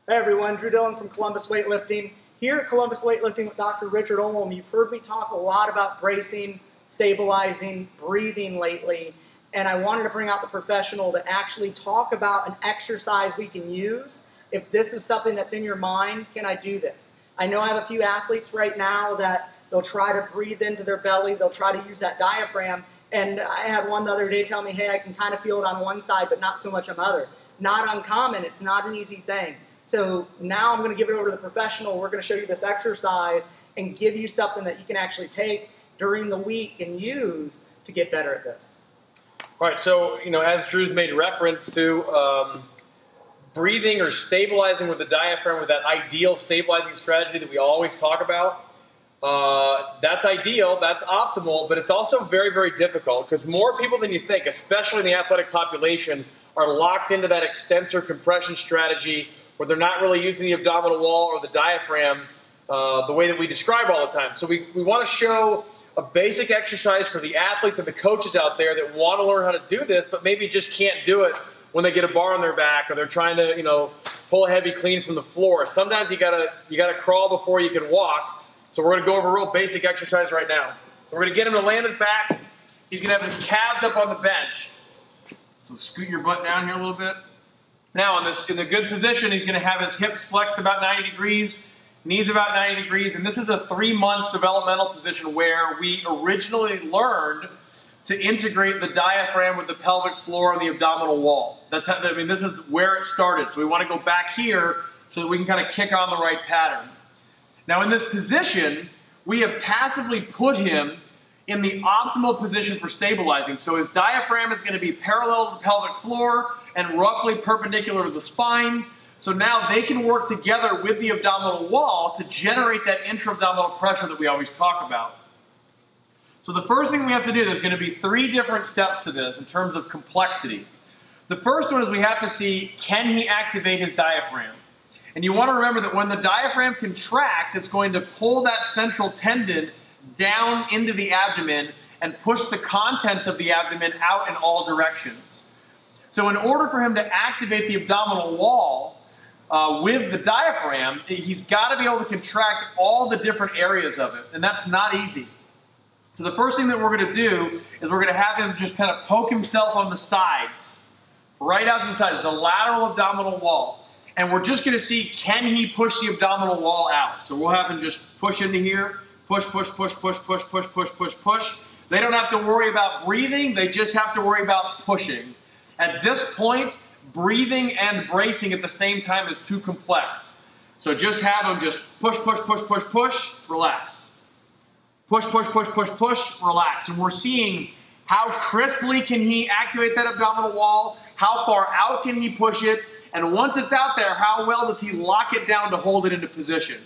Hey everyone, Drew Dillon from Columbus Weightlifting. Here at Columbus Weightlifting with Dr. Richard Olm, you've heard me talk a lot about bracing, stabilizing, breathing lately, and I wanted to bring out the professional to actually talk about an exercise we can use. If this is something that's in your mind, can I do this? I know I have a few athletes right now that they'll try to breathe into their belly, they'll try to use that diaphragm, and I had one the other day tell me, hey, I can kind of feel it on one side, but not so much on the other. Not uncommon, it's not an easy thing. So now I'm going to give it over to the professional. We're going to show you this exercise and give you something that you can actually take during the week and use to get better at this. All right, so as Drew's made reference to breathing or stabilizing with the diaphragm with that ideal stabilizing strategy that we always talk about, that's ideal, that's optimal, but it's also very, very difficult because more people than you think, especially in the athletic population, are locked into that extensor compression strategy where they're not really using the abdominal wall or the diaphragm the way that we describe all the time. So we want to show a basic exercise for the athletes and the coaches out there that want to learn how to do this, but maybe just can't do it when they get a bar on their back or they're trying to, pull a heavy clean from the floor. Sometimes you gotta crawl before you can walk. So we're gonna go over a real basic exercise right now. So we're gonna get him to land his back. He's gonna have his calves up on the bench. So scoot your butt down here a little bit. Now in the good position, he's going to have his hips flexed about 90 degrees, knees about 90 degrees, and this is a 3-month developmental position where we originally learned to integrate the diaphragm with the pelvic floor and the abdominal wall. This is where it started. So we want to go back here so that we can kind of kick on the right pattern. Now in this position, we have passively put him in the optimal position for stabilizing. So his diaphragm is going to be parallel to the pelvic floor and roughly perpendicular to the spine. So now they can work together with the abdominal wall to generate that intra-abdominal pressure that we always talk about. So the first thing we have to do, there's going to be 3 different steps to this in terms of complexity. The first one is we have to see, can he activate his diaphragm? And you want to remember that when the diaphragm contracts, it's going to pull that central tendon down into the abdomen and push the contents of the abdomen out in all directions. So in order for him to activate the abdominal wall with the diaphragm, he's got to be able to contract all the different areas of it, and that's not easy. So the first thing that we're going to do is we're going to have him just kind of poke himself on the sides, right out to the sides, the lateral abdominal wall. And we're just going to see, can he push the abdominal wall out? So we'll have him just push into here, push, push, push, push, push, push, push, push, push. They don't have to worry about breathing, they just have to worry about pushing. At this point, breathing and bracing at the same time is too complex. So just have them just push, push, push, push, push, relax. Push, push, push, push, push, relax. And we're seeing how crisply can he activate that abdominal wall, how far out can he push it, and once it's out there, how well does he lock it down to hold it into position.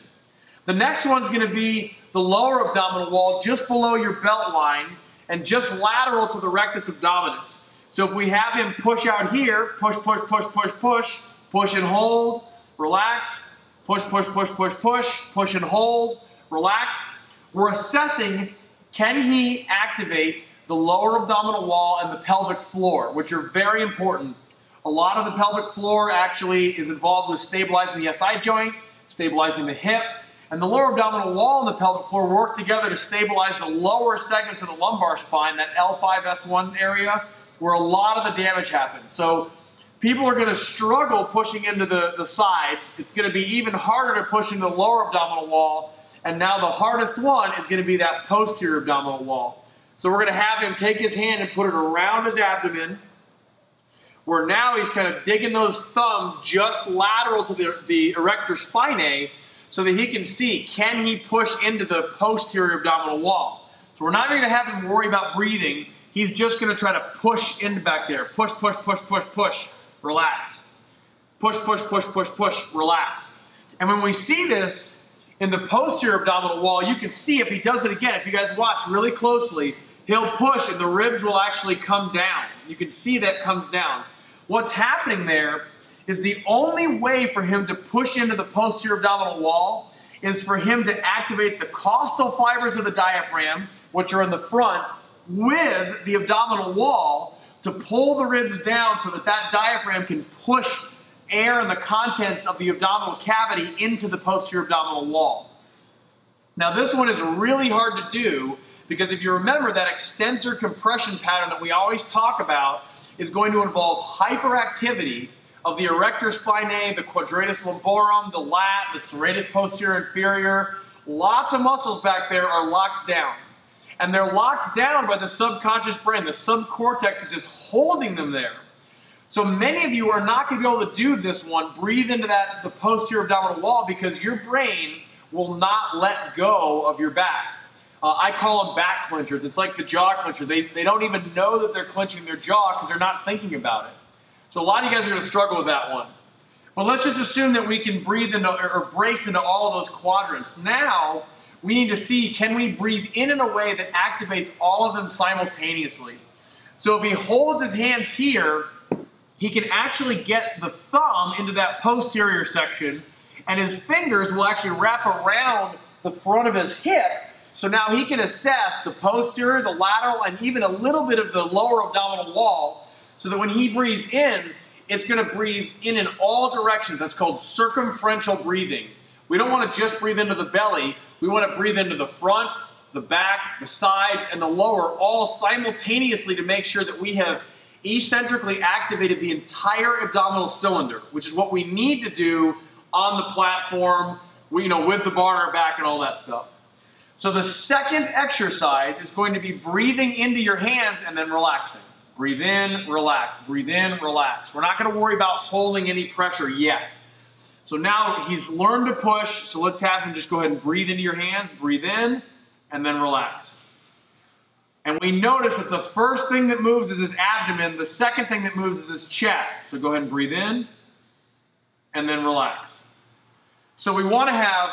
The next one's going to be the lower abdominal wall just below your belt line and just lateral to the rectus abdominis. So if we have him push out here, push, push, push, push, push, push and hold, relax, push, push, push, push, push, push and hold, relax. We're assessing, can he activate the lower abdominal wall and the pelvic floor, which are very important. A lot of the pelvic floor actually is involved with stabilizing the SI joint, stabilizing the hip, and the lower abdominal wall and the pelvic floor work together to stabilize the lower segments of the lumbar spine, that L5-S1 area, where a lot of the damage happens. So people are going to struggle pushing into the sides. It's going to be even harder to push into the lower abdominal wall. And now the hardest one is going to be that posterior abdominal wall. So we're going to have him take his hand and put it around his abdomen, where now he's kind of digging those thumbs just lateral to the erector spinae so that he can see, can he push into the posterior abdominal wall? So we're not going to have him worry about breathing. He's just going to try to push into back there. Push, push, push, push, push, relax. Push, push, push, push, push, relax. And when we see this in the posterior abdominal wall, you can see if he does it again, if you guys watch really closely, he'll push and the ribs will actually come down. You can see that comes down. What's happening there is the only way for him to push into the posterior abdominal wall is for him to activate the costal fibers of the diaphragm, which are in the front, with the abdominal wall to pull the ribs down so that that diaphragm can push air and the contents of the abdominal cavity into the posterior abdominal wall. Now this one is really hard to do because if you remember, that extensor compression pattern that we always talk about is going to involve hyperactivity of the erector spinae, the quadratus lumborum, the lat, the serratus posterior inferior. Lots of muscles back there are locked down. And they're locked down by the subconscious brain. The subcortex is just holding them there. So many of you are not going to be able to do this one, breathe into the posterior abdominal wall, because your brain will not let go of your back. I call them back clenchers. It's like the jaw clencher. They don't even know that they're clenching their jaw because they're not thinking about it. So a lot of you guys are going to struggle with that one. But let's just assume that we can breathe into or brace into all of those quadrants. Now, we need to see, can we breathe in a way that activates all of them simultaneously? So if he holds his hands here, he can actually get the thumb into that posterior section, and his fingers will actually wrap around the front of his hip. So now he can assess the posterior, the lateral, and even a little bit of the lower abdominal wall, so that when he breathes in, it's going to breathe in all directions. That's called circumferential breathing. We don't want to just breathe into the belly. We want to breathe into the front, the back, the sides, and the lower, all simultaneously, to make sure that we have eccentrically activated the entire abdominal cylinder, which is what we need to do on the platform, with the bar on our back and all that stuff. So the second exercise is going to be breathing into your hands and then relaxing. Breathe in, relax. Breathe in, relax. We're not going to worry about holding any pressure yet. So now he's learned to push, so let's have him just go ahead and breathe into your hands. Breathe in, and then relax. And we notice that the first thing that moves is his abdomen. The second thing that moves is his chest. So go ahead and breathe in, and then relax. So we want to have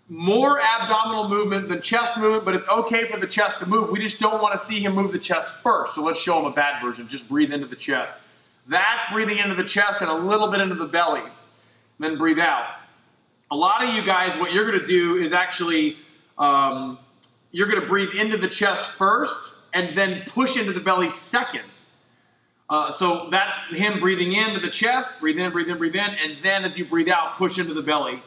more abdominal movement than chest movement, but it's okay for the chest to move. We just don't want to see him move the chest first. So let's show him a bad version. Just breathe into the chest. That's breathing into the chest and a little bit into the belly. Then breathe out. A lot of you guys, what you're going to do is actually, you're going to breathe into the chest first and then push into the belly second. So that's him breathing into the chest, breathe in, breathe in, breathe in, and then as you breathe out, push into the belly.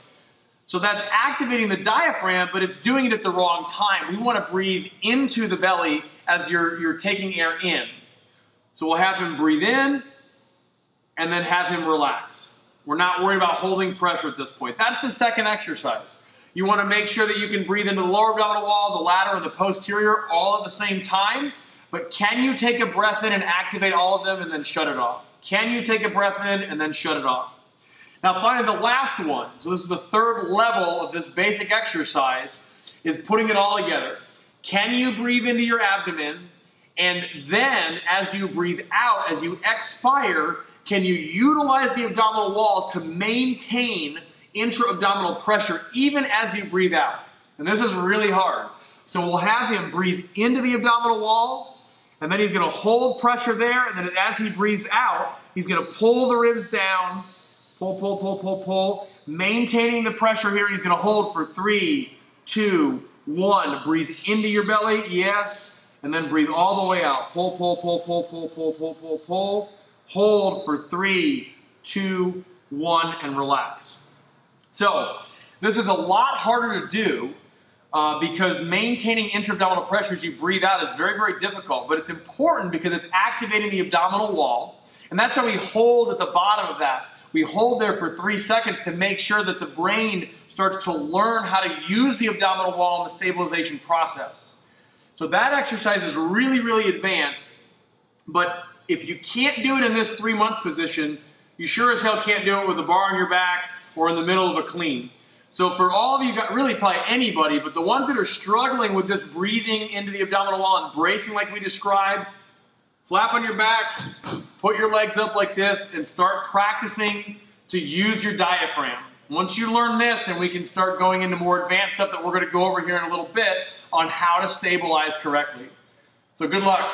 So that's activating the diaphragm, but it's doing it at the wrong time. We want to breathe into the belly as you're taking air in. So we'll have him breathe in and then have him relax. We're not worried about holding pressure at this point. That's the second exercise. You want to make sure that you can breathe into the lower abdominal wall, the lateral, the posterior, all at the same time. But can you take a breath in and activate all of them and then shut it off? Can you take a breath in and then shut it off? Now finally, the last one, so this is the third level of this basic exercise, is putting it all together. Can you breathe into your abdomen, and then as you breathe out, as you expire, can you utilize the abdominal wall to maintain intra-abdominal pressure even as you breathe out? And this is really hard. So we'll have him breathe into the abdominal wall, and then he's going to hold pressure there, and then as he breathes out, he's going to pull the ribs down, pull, pull, pull, pull, pull, maintaining the pressure here. He's going to hold for 3, 2, 1. Breathe into your belly, yes, and then breathe all the way out. Pull, pull, pull, pull, pull, pull, pull, pull, pull. Hold for 3, 2, 1, and relax. So this is a lot harder to do because maintaining intra-abdominal pressure as you breathe out is very, very difficult. But it's important because it's activating the abdominal wall. And that's how we hold at the bottom of that. We hold there for 3 seconds to make sure that the brain starts to learn how to use the abdominal wall in the stabilization process. So that exercise is really, really advanced. But if you can't do it in this 3-month position, you sure as hell can't do it with a bar on your back or in the middle of a clean. So for all of you, really probably anybody, but the ones that are struggling with this breathing into the abdominal wall and bracing like we described, flap on your back, put your legs up like this, and start practicing to use your diaphragm. Once you learn this, then we can start going into more advanced stuff that we're going to go over here in a little bit on how to stabilize correctly. So good luck.